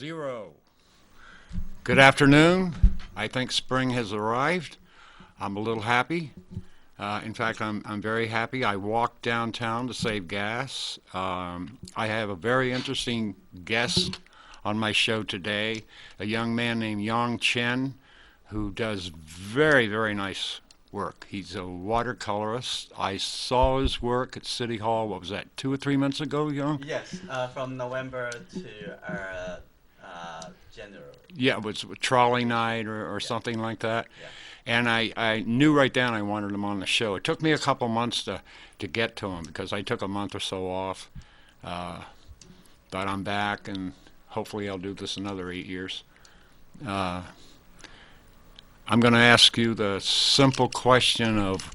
Zero. Good afternoon. I think spring has arrived. I'm a little happy. In fact, I'm very happy. I walked downtown to save gas. I have a very interesting guest on my show today, a young man named Yong Chen, who does very, very nice work. He's a watercolorist. I saw his work at City Hall, what was that, 2 or 3 months ago, Yong? Yes, from November to January. Yeah, it was a trolley night or Yeah, something like that. yeah. And I knew right then I wanted him on the show. It took me a couple months to get to him because I took a month or so off. Uh, but I'm back, and hopefully I'll do this another 8 years. Uh, I'm going to ask you the simple question of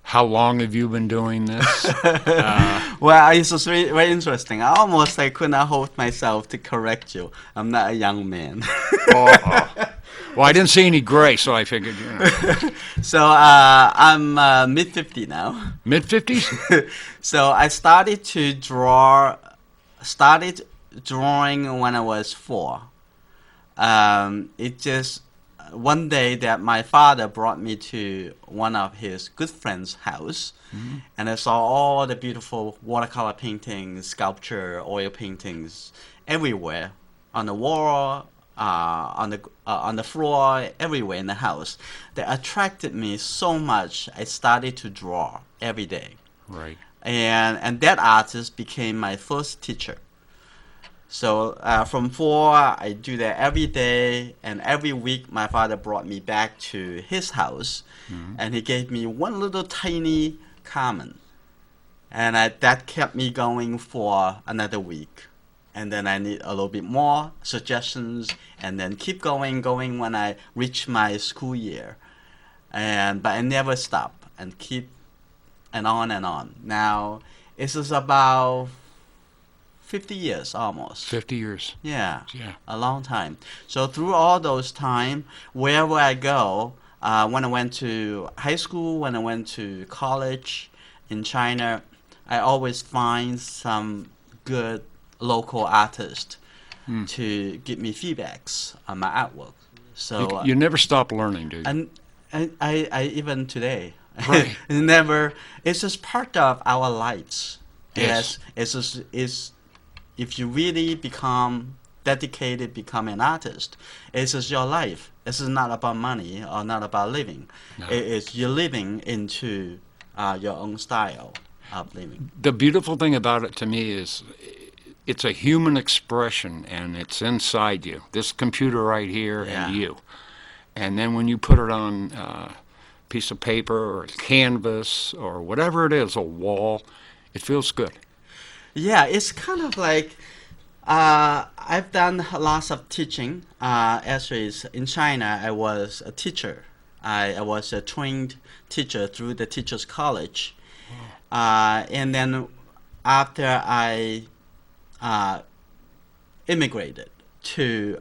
how long have you been doing this? Well, it's just very interesting. I could not hold myself to correct you. I'm not a young man. Oh, oh. Well, I didn't see any gray, so I figured. So I'm mid 50 now. Mid 50s? So I started drawing when I was 4. It just one day that my father brought me to one of his good friends' house, and I saw all the beautiful watercolor paintings, sculpture, oil paintings everywhere on the wall, on the floor, everywhere in the house. That attracted me so much. I started to draw every day, Right. and that artist became my first teacher. So from 4, I do that every day, and every week my father brought me back to his house, and he gave me one little tiny common, and that kept me going for another week. And then I need a little bit more suggestions, and then keep going when I reach my school year, but I never stop and keep and on and on. Now it's just about 50 years almost. 50 years. Yeah, Yeah. a long time. So through all those time, wherever I go, when I went to high school, when I went to college in China, I always find some good local artist to give me feedbacks on my artwork. You, So you never stop learning, do you? and I even today Right. never. It's just part of our lives. Yes. It's if you really become dedicated, become an artist, it's just your life. This is not about money or not about living. No. It's you're living into your own style of living. The beautiful thing about it to me is it's a human expression, and it's inside you. This computer right here Yeah. and you. And then when you put it on a piece of paper or a canvas or whatever it is, a wall, it feels good. Yeah, it's kind of like I've done lots of teaching. Actually, in China, I was a teacher. I was a trained teacher through the Teachers College. And then after I immigrated to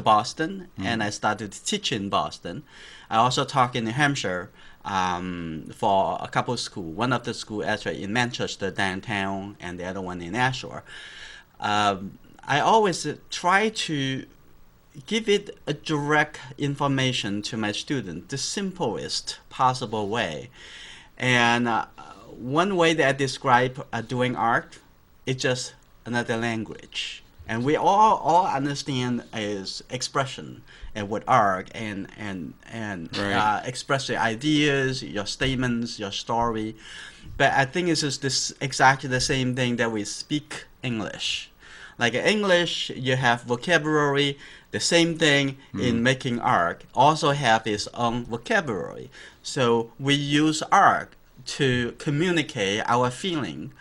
Boston, and I started to teach in Boston. I also taught in New Hampshire for a couple of schools. One of the schools actually in Manchester downtown, and the other one in Ashore. I always try to give it a direct information to my student, the simplest possible way. And one way that I describe doing art is just another language. And we all understand is expression and with art and Right. express your ideas, your statements, your story. But I think it's just this exactly the same thing that we speak English. Like in English, you have vocabulary. The same thing in making art also have its own vocabulary. So we use art to communicate our feeling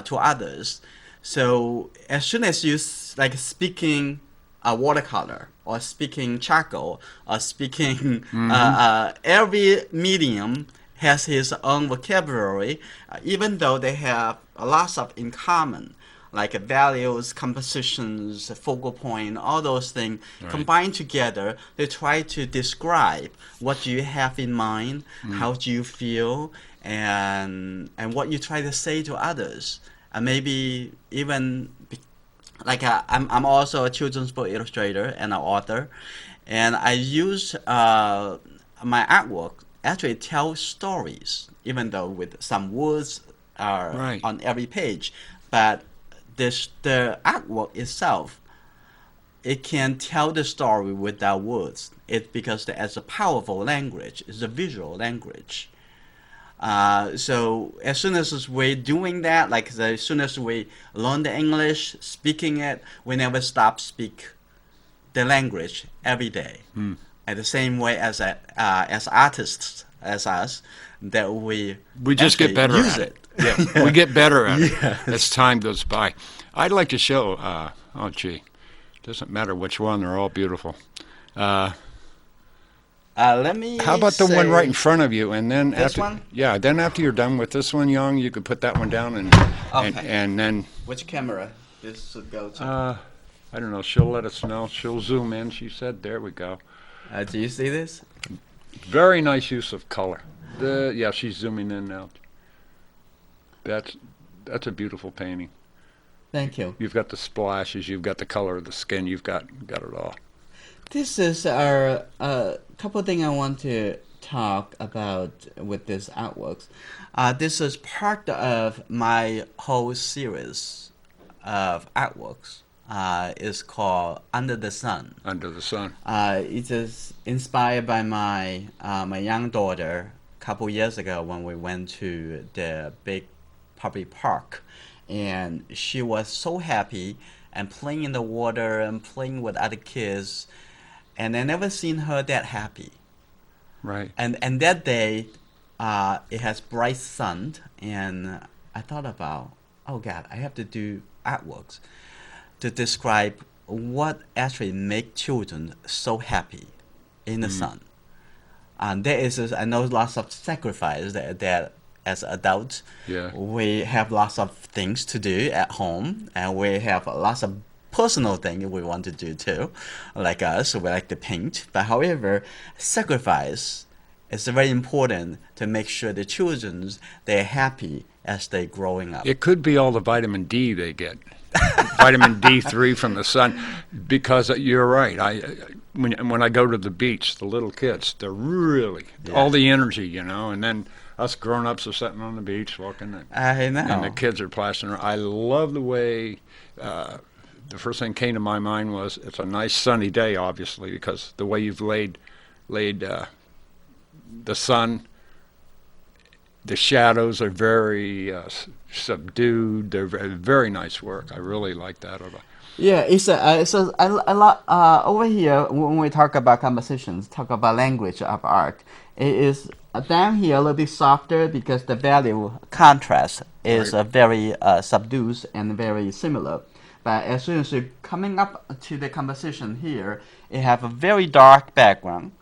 to others. So as soon as you like speaking a watercolor or speaking charcoal or speaking every medium has his own vocabulary, even though they have a lot of in common, like values, compositions, focal point, all those things Right. combined together. They try to describe what you have in mind, how do you feel, and what you try to say to others, and maybe even like I'm also a children's book illustrator and an author, and I use my artwork actually tell stories, even though with some words are Right. on every page, but the artwork itself, it can tell the story without words. It's because it's a powerful language. It's a visual language. So as soon as we're doing that, like as soon as we learn the English, speaking it, we never stop speak the language every day. And the same way as artists as us, that we We just get actually better use at it. it. Yeah, we get better at it Yes. as time goes by. I'd like to show. Oh, gee, doesn't matter which one; they're all beautiful. Uh, Let me how about the one right in say front of you? And then this after, one. yeah, then after you're done with this one, Yong, you could put that one down Okay. and then Which camera this should go to? I don't know. She'll let us know. She'll zoom in. She said, "There we go." Do you see this? Very nice use of color. Yeah, she's zooming in now. That's a beautiful painting. Thank you. You've got the splashes. You've got the color of the skin. You've got it all. This is our couple thing I want to talk about with this artworks. This is part of my whole series of artworks. It's called Under the Sun. Under the sun. It is inspired by my young daughter a couple years ago when we went to the big public park, and she was so happy and playing in the water and playing with other kids, and I never seen her that happy. Right. And that day, it has bright sun, and I thought about, oh God, I have to do artworks to describe what actually make children so happy in the sun. And there is, I know, lots of sacrifice that as adults, Yeah. we have lots of things to do at home, and we have lots of personal things we want to do too. Like us, we like to paint. But however, sacrifice is very important to make sure the children, they're happy as they're growing up. It could be all the vitamin D they get. Vitamin D3 from the sun, because you're right. When I go to the beach, the little kids, they're really all the energy, and then us grown-ups are sitting on the beach looking I know. and the kids are plastering around. I love the way the first thing came to my mind was it's a nice sunny day, obviously, because the way you've laid the sun. The shadows are very subdued. They're very nice work. I really like that. Yeah, it's a lot over here when we talk about compositions, talk about language of art. It is down here a little bit softer because the value contrast is Right. very subdued and very similar. But as soon as you're coming up to the composition here, it have a very dark background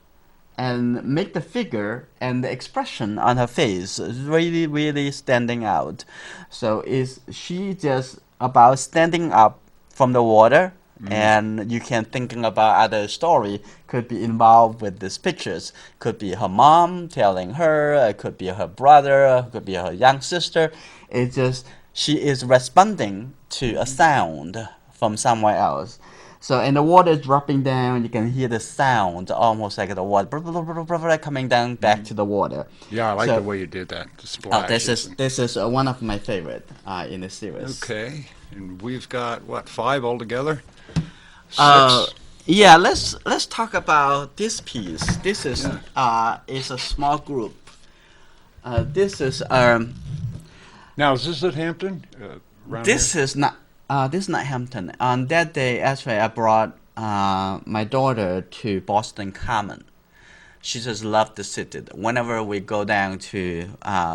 and make the figure and the expression on her face really, really standing out. So is she just about standing up from the water, and you can thinking about other story could be involved with these pictures. Could be her mom telling her, it could be her brother, it could be her young sister. It's just she is responding to a sound from somewhere else. So, and the water is dropping down. You can hear the sound, almost like the water coming down back to the water. Yeah, I like So- the way you did that. The Oh, this splashes. is this is one of my favorite in the series. Okay, and we've got what, 5 altogether? 6. Yeah, let's talk about this piece. This is a small group. This is Now, is this at Hampton? Around this here? is not this is not Hampton. On that day, actually, I brought my daughter to Boston Common. She just loved the city. Whenever we go down to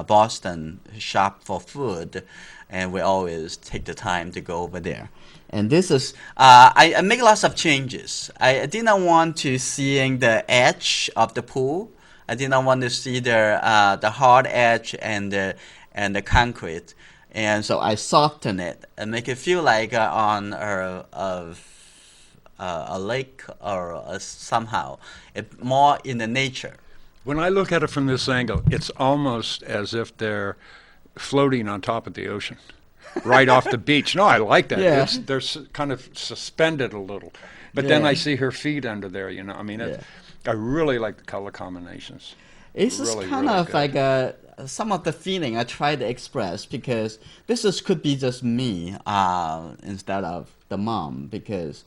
Boston, shop for food, and we always take the time to go over there. And this is I make lots of changes. I didn't want to seeing the edge of the pool. I didn't want to see the hard edge and the concrete, and so I soften it and make it feel like on a lake or somehow it more in the nature. When I look at it from this angle, it's almost as if they're floating on top of the ocean. right off the beach. No, I like that. Yeah. They're kind of suspended a little. But then Yeah. I see her feet under there, you know. I mean, Yeah. I really like the color combinations. It's just Really, kind really of good. like some of the feeling I try to express because could be just me instead of the mom because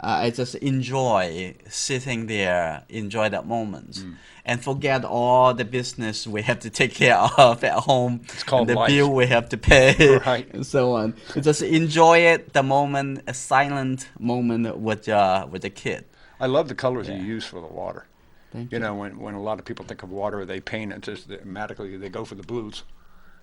I just enjoy sitting there, enjoy that moment, and forget all the business we have to take care of at home It's and called the life. bill we have to pay Right. and so on. You just enjoy it, the moment, a silent moment with the kid. I love the colors you Yeah, use for the water. thank You you. know, when a lot of people think of water, they paint it just automatically. They go for the blues.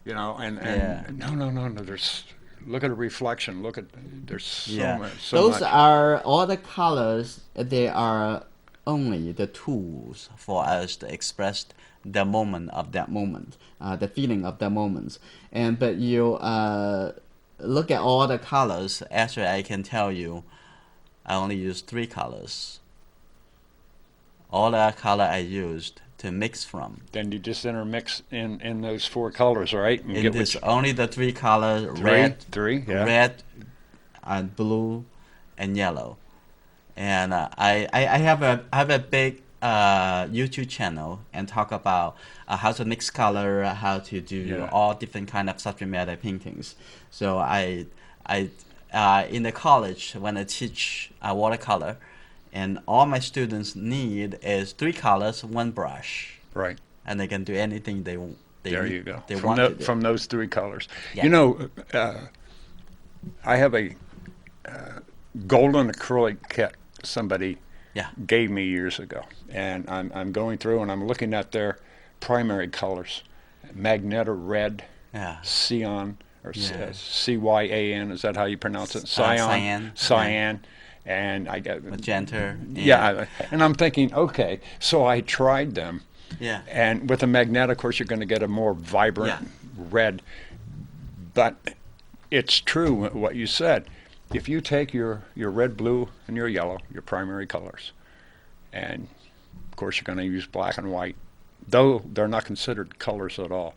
You know, Yeah. and no. There's look at the reflection. Look at there's so Yeah, much, so those much. are all the colors. They are only the tools for us to express the moment of that moment, the feeling of that moment. And but you look at all the colors. Actually, I can tell you, I only use three colors. All the color I used to mix from. Then you just intermix in those four colors, right? And In get this, which only the three colors: three, three, yeah. red, and blue, and yellow. And I have a big YouTube channel and talk about how to mix color, how to do Yeah. all different kind of subject matter paintings. So I in the college when I teach watercolor, and all my students need is three colors, one brush, Right. and they can do anything There you go. they From want to do. from those three colors. Yeah. You know, I have a golden acrylic kit somebody Yeah. gave me years ago, and I'm going through and I'm looking at their primary colors: Magneto red, Yeah. cyan, or Yeah. Cyan. Is that how you pronounce it? Cyan. Cyan, and I got Magenta. yeah, and I'm thinking, okay, so I tried them, Yeah. and with a magnet, of course, you're going to get a more vibrant Yeah. red. But it's true what you said. If you take your red, blue, and your yellow, your primary colors, and of course you're going to use black and white, though they're not considered colors at all.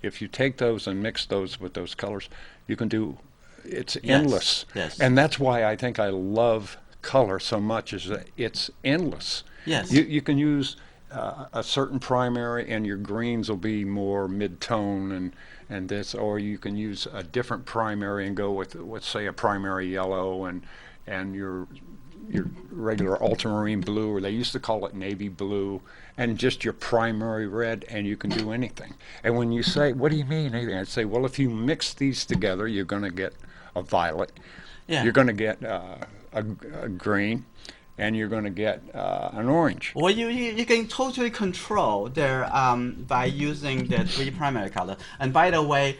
If you take those and mix those with those colors, you can do it's Yes, endless. yes. And that's why I think I love color so much is that it's endless. Yes. You can use a certain primary and your greens will be more mid-tone and this, or you can use a different primary and go with say a primary yellow and your regular ultramarine blue, or they used to call it navy blue, and just your primary red, and you can do anything. And when you say, what do you mean anything? I'd say, well, if you mix these together, you're going to get a violet, Yeah. you're going to get a green, and you're going to get an orange. Well, you can totally control their by using the three primary color. And by the way,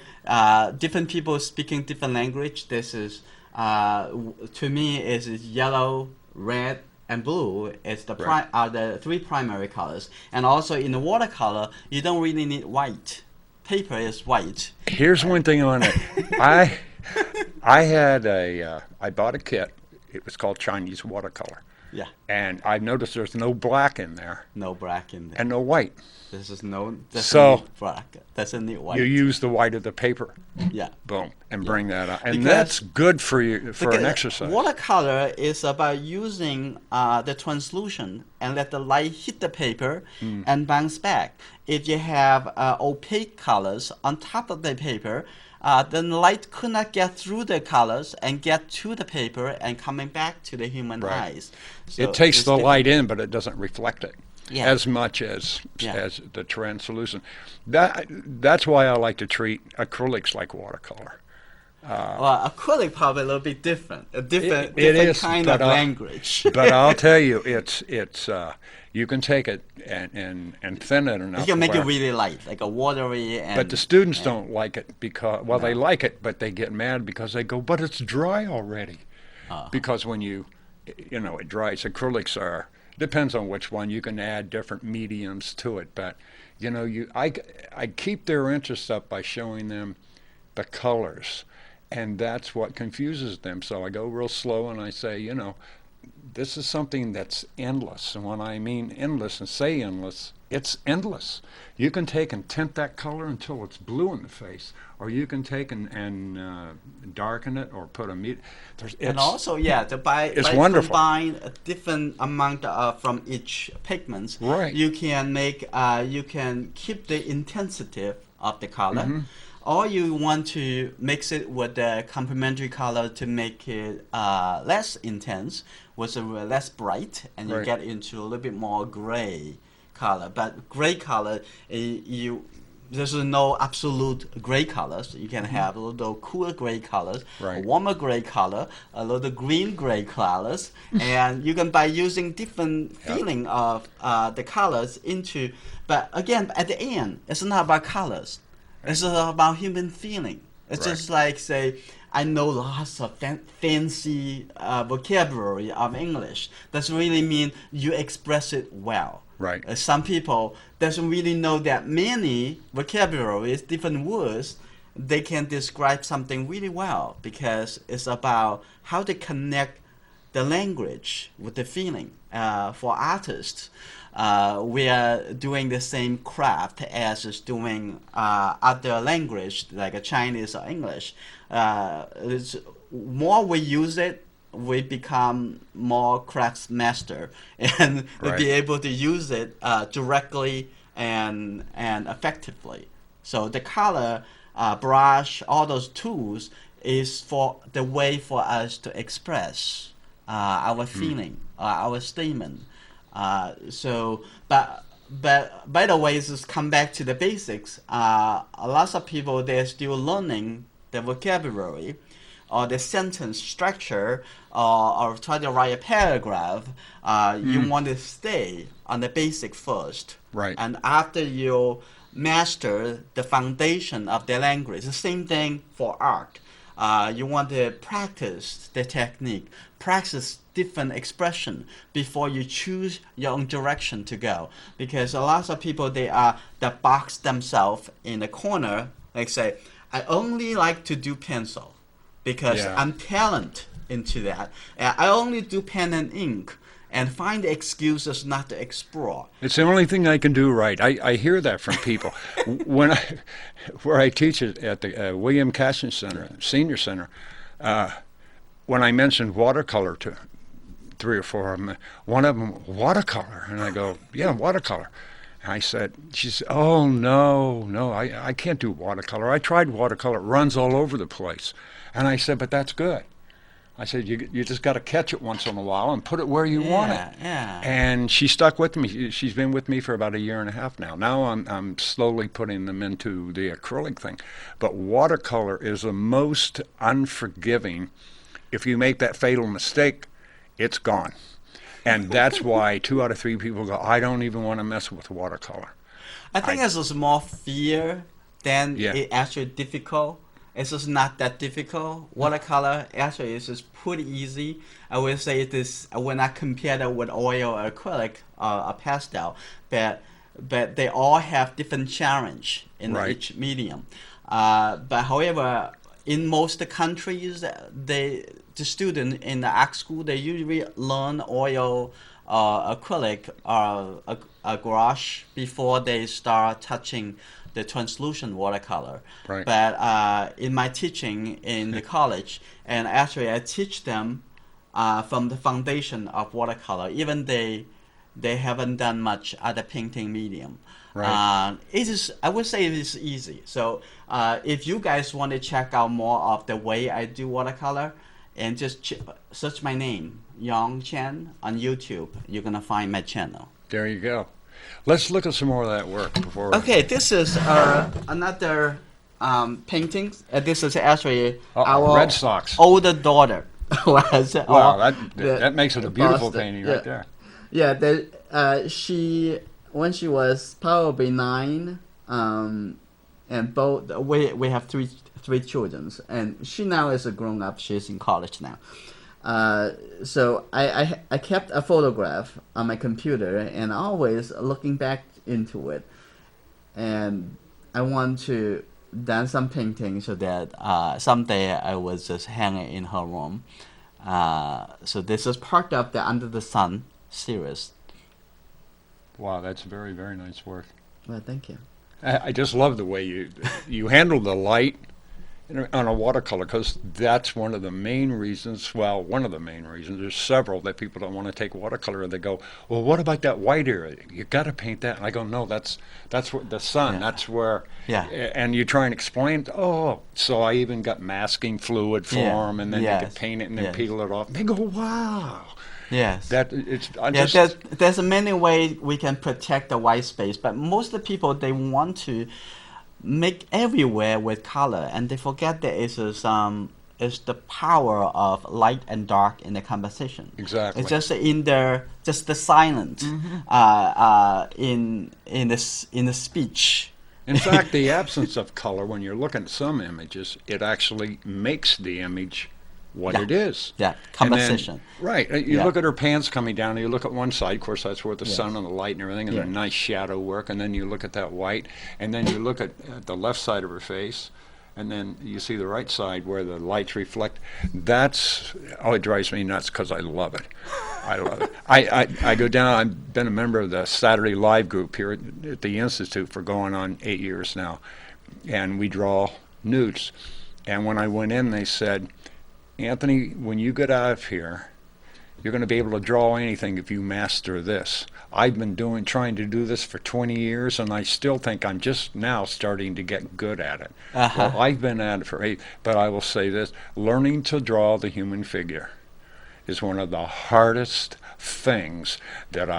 different people speaking different language. This is to me is yellow, red, and blue. It's the Right. are the three primary colors. And also in the watercolor, you don't really need white. Paper is white. Here's one thing on it. I had I bought a kit. It was called Chinese watercolor. Yeah. And I noticed there's no black in there No black in there. and no white. This is no. Doesn't So- need black. Doesn't need white. You use the white of the paper, Yeah. boom, and bring that up. And Because- that's good for you for an Because exercise. watercolor is about using the translucent and let the light hit the paper Hmm. and bounce back. If you have opaque colors on top of the paper, then the light could not get through the colors and get to the paper and coming back to the human Right. eyes. So It takes it's the different. light in, but it doesn't reflect it Yeah. as much as Yeah. the translucent. That's why I like to treat acrylics like watercolor. Well, acrylic probably a little bit different, a different, It different is, kind but, of language. But I'll tell you, it's you can take it and thin it enough. You can make it where- really light, like a watery. And, But the students and- don't like it because, well, they No. like it, but they get mad because they go, but it's dry already. Because when it dries, acrylics are, depends on which one, you can add different mediums to it. But, I keep their interest up by showing them the colors. And that's what confuses them. So I go real slow and I say, this is something that's endless. And when I mean endless and say endless, it's endless. You can take and tint that color until it's blue in the face, or you can take and darken it or put a And also, yeah, it's by wonderful. combine a different amount from each pigments, Right. you can keep the intensity of the color, Mm-hmm. or you want to mix it with the complementary color to make it less intense, with a less bright, and you Right. get into a little bit more gray color. But gray color, you there's no absolute gray colors. You can have a little cooler gray colors, a Right. warmer gray color, a little green gray colors, and you can by using different Yep. feeling of the colors into. But again, at the end, it's not about colors. It's about human feeling. It's Right. just like say, I know lots of fancy vocabulary of English. Doesn't really mean you express it well. Right. Some people doesn't really know that many vocabularies, different words, they can describe something really well because it's about how to connect the language with the feeling. For artists, we are doing the same craft as is doing other language like a Chinese or English. It's, more we use it, we become more craftsmaster and Right. be able to use it directly and effectively. So the color, brush, all those tools is for the way for us to express our feeling, our statement. But by the way, just come back to the basics. A lot of people they're still learning the vocabulary or the sentence structure or try to write a paragraph. You want to stay on the basic first. Right. And after you master the foundation of the language, the same thing for art. You want to practice the technique, practice different expression before you choose your own direction to go. Because a lot of people they box themselves in a corner. Like say, I only like to do pencil because Yeah. I'm talent into that. I only do pen and ink and find excuses not to explore. It's the only thing I can do right. I hear that from people. when where I teach at the William Casson Center, Senior Center, when I mentioned watercolor to 3 or 4 of them, one of them, watercolor. And I go, yeah, watercolor. And she said, oh, no, I can't do watercolor. I tried watercolor. It runs all over the place. And I said, but that's good. I said, you just got to catch it once in a while and put it where you want it. Yeah. And she stuck with me. She's been with me for about 1.5 years now. Now I'm slowly putting them into the acrylic thing. But watercolor is the most unforgiving. If you make that fatal mistake, it's gone. And that's why 2 out of 3 people go, I don't even want to mess with watercolor. I think it's a more fear than Yeah. it actually difficult. It's just not that difficult. Watercolor actually is just pretty easy. I would say it is when I compare that with oil or acrylic or pastel, but they all have different challenge in Right. each medium. But however, in most countries, the student in the art school they usually learn oil, acrylic, or a gouache before they start touching the translucent watercolor. Right. But in my teaching in the college, and actually I teach them from the foundation of watercolor, even they haven't done much other painting medium. Right. It is, I would say it is easy. So if you guys want to check out more of the way I do watercolor, and just search my name, Yong Chen, on YouTube, you're gonna find my channel. There you go. Let's look at some more of that work before. Okay, this is another painting. This is actually Uh-oh, our Red Sox. older daughter. was, Wow, the- that makes it a beautiful Boston, painting yeah. right there. Yeah, she when she was probably 9, and both we have three children, and she now is a grown up. She's in college now. So I kept a photograph on my computer and always looking back into it, and I want to done some painting so that someday I will just hang it in her room. So this is part of the Under the Sun series. Wow, that's very, very nice work. Well, thank you. I just love the way you handle the light on a watercolor, because that's one of the main reasons. Well, one of the main reasons. There's several that people don't want to take watercolor. They go, "Well, what about that white area? You got to paint that." And I go, "No, that's what the sun. Yeah. That's where." Yeah. And you try and explain. Oh, so I even got masking fluid for Yeah. them, and then you Yes. can paint it and then Yes. peel it off. And they go, "Wow." Yes. That it's. I Yeah, just there's many ways we can protect the white space, but most of the people, they want to make everywhere with color, and they forget there is the power of light and dark in the composition. Exactly. It's just just the silence in the speech. In fact, the absence of color, when you're looking at some images, it actually makes the image what Yeah. it is. Yeah, And then- composition. right. You Yeah. look at her pants coming down, and you look at one side, of course, that's where the Yes. sun and the light and everything, and Yeah. the nice shadow work, and then you look at that white, and then you look at the left side of her face, and then you see the right side where the lights reflect. It drives me nuts because I love it. I love it. I go down, I've been a member of the Saturday Live group here at the Institute for going on 8 years now, and we draw nudes. And when I went in, they said, "Anthony, when you get out of here, you're going to be able to draw anything if you master this." I've been trying to do this for 20 years, and I still think I'm just now starting to get good at it. Uh-huh. Well, I've been at it for 8, but I will say this, learning to draw the human figure is one of the hardest things that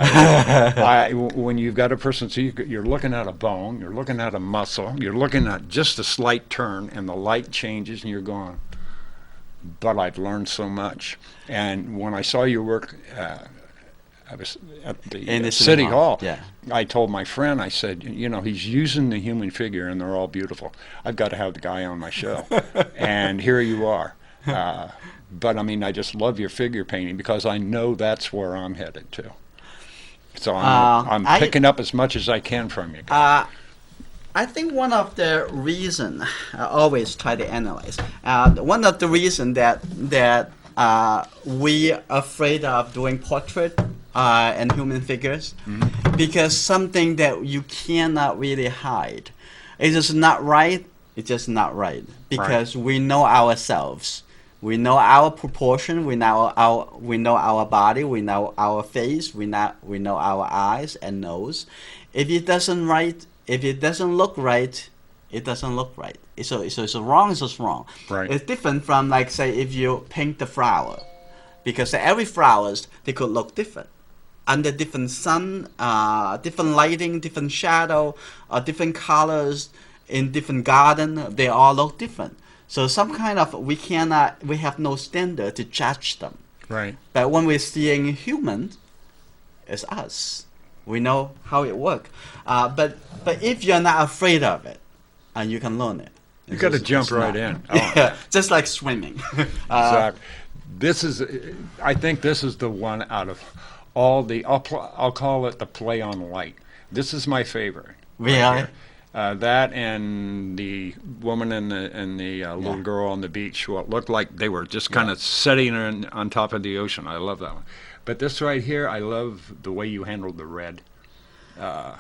when you've got a person, so you're looking at a bone, you're looking at a muscle, you're looking at just a slight turn, and the light changes, and you're going, but I've learned so much. And when I saw your work, I was at the In the City Hall. Yeah. I told my friend, I said, he's using the human figure, and they're all beautiful. I've got to have the guy on my show. And here you are. But I mean, I just love your figure painting because I know that's where I'm headed to. So I'm picking up as much as I can from you guys. I think one of the reason I always try to analyze. One of the reason that we are afraid of doing portrait and human figures, because something that you cannot really hide. It's just not right. It's just not right because we know ourselves. We know our proportion. We know our body. We know our face. We know our eyes and nose. If it doesn't look right, it doesn't look right. So it's wrong. It's just wrong. Right. It's different from, like, say, if you paint the flower, because every flowers, they could look different under different sun, different lighting, different shadow, different colors in different garden. They all look different. So some kind of we have no standard to judge them. Right. But when we're seeing humans, it's us. We know how it works. But if you're not afraid of it, and you can learn it. You got to jump right in. Oh, Yeah, just like swimming. Exactly. I think this is the one out of all the. I'll call it the play on light. This is my favorite. Really? here. That and the woman and the little girl on the beach, who looked like they were just kind of sitting on top of the ocean. I love that one. But this right here, I love the way you handled the red. The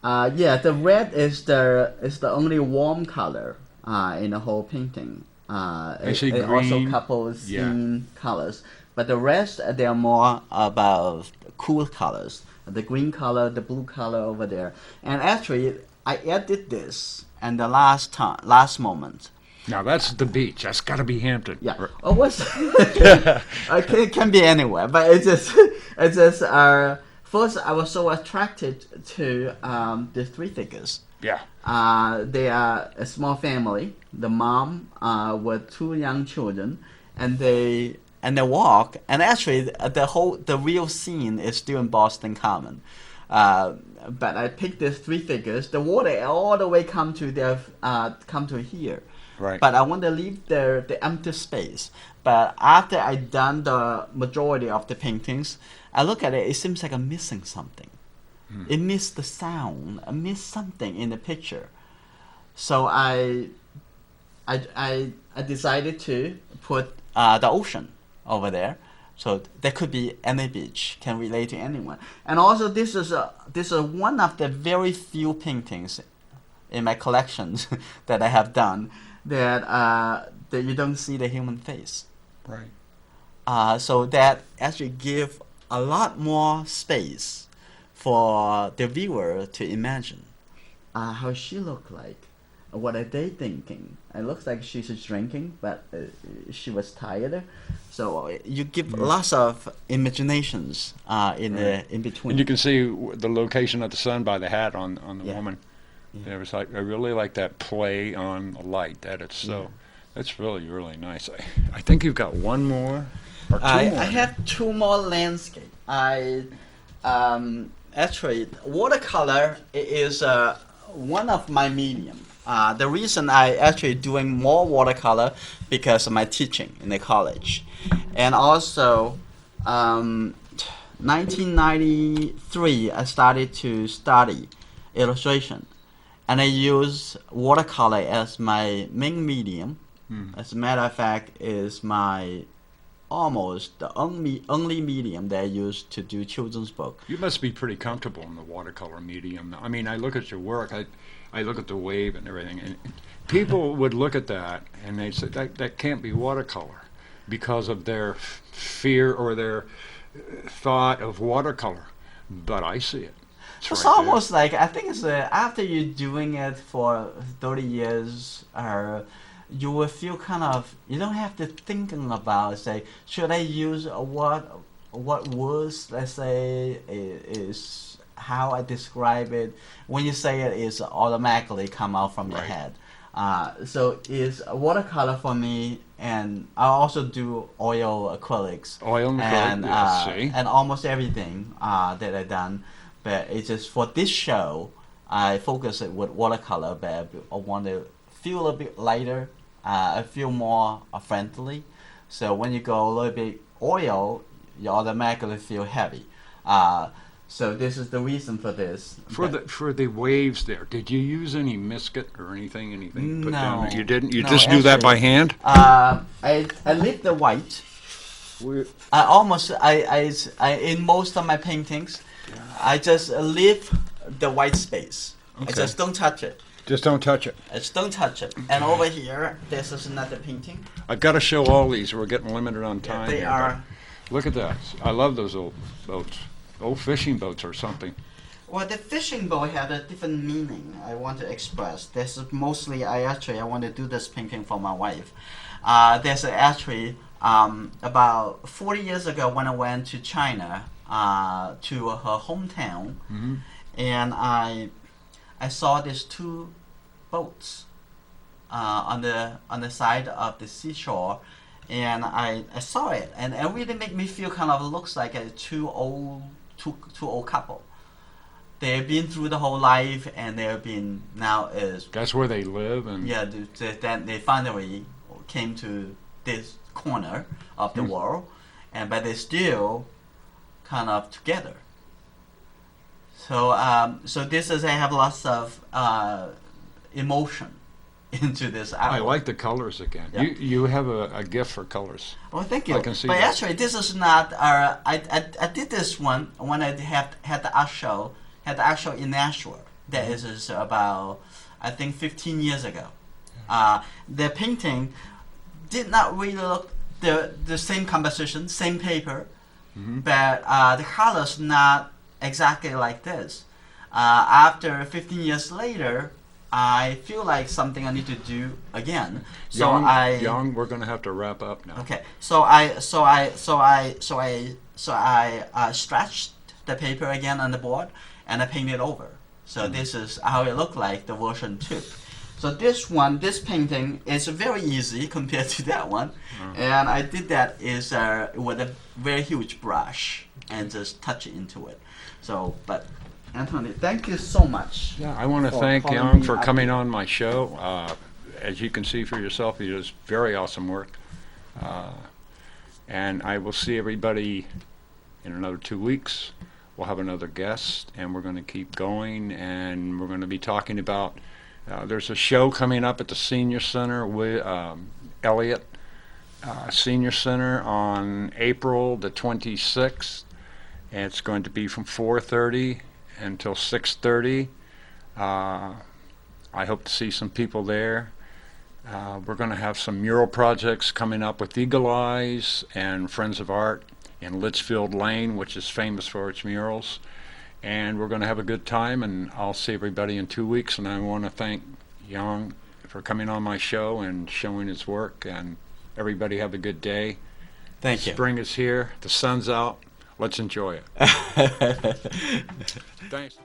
red is the only warm color in the whole painting. I see it also green. couples scene colors, but the rest they are more about cool colors. The green color, the blue color over there. And actually, I added this and the last moment. Now that's the beach. That's got to be Hampton. Yeah. Oh, what's it can be anywhere, but it's just first I was so attracted to the three figures. Yeah. They are a small family. The mom with two young children, and they walk. And actually, the real scene is still in Boston Common. But I picked these three figures. The water all the way come to here. Right. But I want to leave the empty space. But after I done the majority of the paintings, I look at it. It seems like I'm missing something. It missed the sound. I missed something in the picture. So I decided to put the ocean over there So there could be any beach, can relate to anyone. And also this is one of the very few paintings in my collections that I have done that you don't see the human face. Right. So that actually give a lot more space for the viewer to imagine how she looked like. What are they thinking? It looks like she's drinking, but she was tired. So you give lots of imaginations in between. And you can see the location of the sun by the hat on the Yeah. woman. Yeah. There was like I really like that play on the light. That it's so. Yeah. That's really nice. I think you've got one more or two I more. have two more landscape. Actually watercolor is one of my medium. The reason I actually doing more watercolor because of my teaching in the college, and also 1993 I started to study illustration, and I use watercolor as my main medium. As a matter of fact, is my almost the only medium that I use to do children's book. You must be pretty comfortable in the watercolor medium. I mean, I look at your work. I look at the wave and everything, and people would look at that and they'd say that can't be watercolor because of their fear or their thought of watercolor. But I see it. It's right almost like I think it's after you're doing it for 30 years, you will feel kind of you don't have to thinking about say should I use what words let's say is how I describe it. When you say it, is automatically come out from your Right. head. So is watercolor for me, and I also do oil acrylics. Oil and and acrylic, yes, see? and almost everything that I done. But it's just for this show, I focus it with watercolor. But I want to feel a bit lighter. I feel more friendly. So when you go a little bit oil, you automatically feel heavy. So this is the reason for this. For the waves there, did you use any misket or anything put down there? No. You didn't. You No, just do that actually, by hand. I leave the white. We- I almost I in most of my paintings, I just leave the white space. I Okay. just don't touch it. Just don't touch it. I just don't touch it. And over here, this is another painting. I've got to show all these. We're getting limited on time. They here, are. but look at that. I love those old boats, old fishing boats or something. Well, the fishing boat had a different meaning I want to express. This is mostly, I want to do this painting for my wife. There's actually, about 40 years ago when I went to China, to her hometown, and I saw these two boats on the side of the seashore, and I saw it, and it really made me feel kind of looks like a two old couple. They've been through the whole life, and they've been now is That's where they live, and yeah. Then they finally came to this corner of the world, and but they're still kind of together. So so this is I have lots of emotion into this I artwork. like the colors again. Yeah. You have a gift for colors. Oh, thank you. I can see but that. actually, this is not. I did this one when I had the art show. Had the art show in Nashua. That is about I think 15 years ago. The painting did not really look the same composition, same paper, but the colors not exactly like this. After 15 years later, I feel like something I need to do again. So Yong, we're going to have to wrap up now. Okay, so I stretched the paper again on the board, and I painted over. So this is how it looked like the version 2. So this painting is very easy compared to that one, and I did that is with a very huge brush and just touch it into it. So, but Anthony, thank you so much. Yeah, I want to for thank calling Yong me for up coming here. on my show. As you can see for yourself, he does very awesome work. And I will see everybody in another 2 weeks. We'll have another guest, and we're going to keep going, and we're going to be talking about, there's a show coming up at the Senior Center with Elliot Senior Center on April the 26th. And it's going to be from 4:30 until 6:30. I hope to see some people there. We're going to have some mural projects coming up with Eagle Eyes and Friends of Art in Litchfield Lane, which is famous for its murals. And we're going to have a good time, and I'll see everybody in 2 weeks. And I want to thank Yong for coming on my show and showing his work. And everybody have a good day. Thank you. Spring is here. The sun's out. Let's enjoy it. Thanks.